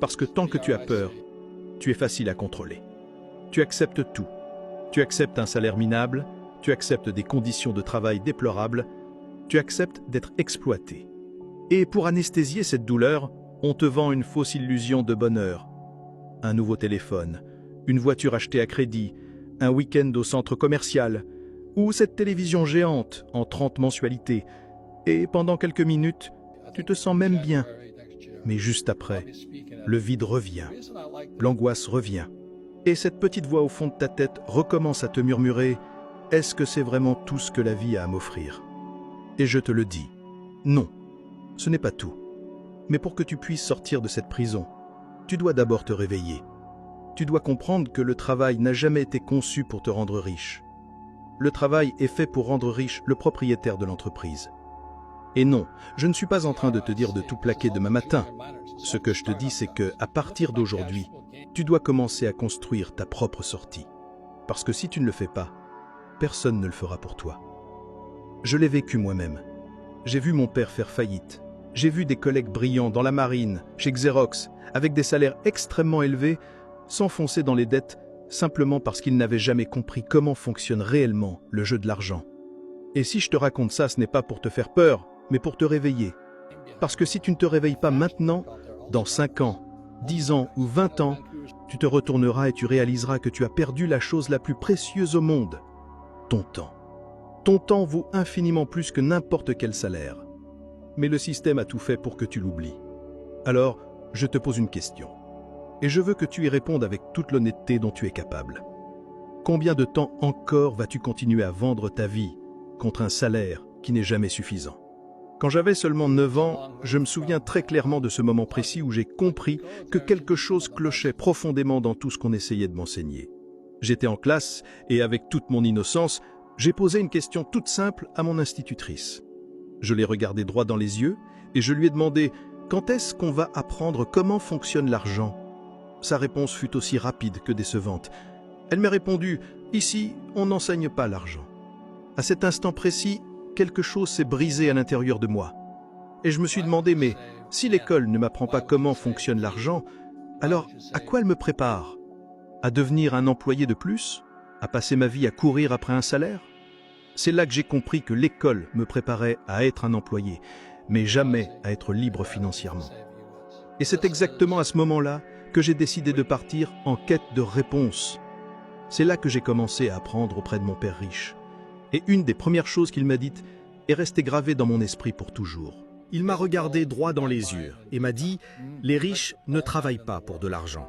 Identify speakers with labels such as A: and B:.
A: Parce que tant que tu as peur, tu es facile à contrôler. Tu acceptes tout. Tu acceptes un salaire minable, tu acceptes des conditions de travail déplorables, tu acceptes d'être exploité. Et pour anesthésier cette douleur, on te vend une fausse illusion de bonheur. Un nouveau téléphone, une voiture achetée à crédit, un week-end au centre commercial, ou cette télévision géante en 30 mensualités. Et pendant quelques minutes, tu te sens même bien. Mais juste après, le vide revient, l'angoisse revient. Et cette petite voix au fond de ta tête recommence à te murmurer « Est-ce que c'est vraiment tout ce que la vie a à m'offrir ?» Et je te le dis, non, ce n'est pas tout. Mais pour que tu puisses sortir de cette prison, tu dois d'abord te réveiller. Tu dois comprendre que le travail n'a jamais été conçu pour te rendre riche. Le travail est fait pour rendre riche le propriétaire de l'entreprise. Et non, je ne suis pas en train de te dire de tout plaquer demain matin. Ce que je te dis, c'est que, à partir d'aujourd'hui, tu dois commencer à construire ta propre sortie. Parce que si tu ne le fais pas, personne ne le fera pour toi. Je l'ai vécu moi-même. J'ai vu mon père faire faillite. J'ai vu des collègues brillants dans la marine, chez Xerox, avec des salaires extrêmement élevés, s'enfoncer dans les dettes simplement parce qu'ils n'avaient jamais compris comment fonctionne réellement le jeu de l'argent. Et si je te raconte ça, ce n'est pas pour te faire peur, mais pour te réveiller. Parce que si tu ne te réveilles pas maintenant, dans 5 ans, 10 ans ou 20 ans, tu te retourneras et tu réaliseras que tu as perdu la chose la plus précieuse au monde, ton temps. Ton temps vaut infiniment plus que n'importe quel salaire. Mais le système a tout fait pour que tu l'oublies. Alors, je te pose une question. Et je veux que tu y répondes avec toute l'honnêteté dont tu es capable. Combien de temps encore vas-tu continuer à vendre ta vie contre un salaire qui n'est jamais suffisant? Quand j'avais seulement 9 ans, je me souviens très clairement de ce moment précis où j'ai compris que quelque chose clochait profondément dans tout ce qu'on essayait de m'enseigner. J'étais en classe et avec toute mon innocence, j'ai posé une question toute simple à mon institutrice. Je l'ai regardée droit dans les yeux et je lui ai demandé « Quand est-ce qu'on va apprendre comment fonctionne l'argent ?» Sa réponse fut aussi rapide que décevante. Elle m'a répondu « Ici, on n'enseigne pas l'argent. » À cet instant précis, quelque chose s'est brisé à l'intérieur de moi. Et je me suis demandé « Mais si l'école ne m'apprend pas comment fonctionne l'argent, alors à quoi elle me prépare? À devenir un employé de plus? À passer ma vie à courir après un salaire ?» C'est là que j'ai compris que l'école me préparait à être un employé, mais jamais à être libre financièrement. Et c'est exactement à ce moment-là que j'ai décidé de partir en quête de réponses. C'est là que j'ai commencé à apprendre auprès de mon père riche. Et une des premières choses qu'il m'a dites est restée gravée dans mon esprit pour toujours.
B: Il m'a regardé droit dans les yeux et m'a dit « Les riches ne travaillent pas pour de l'argent.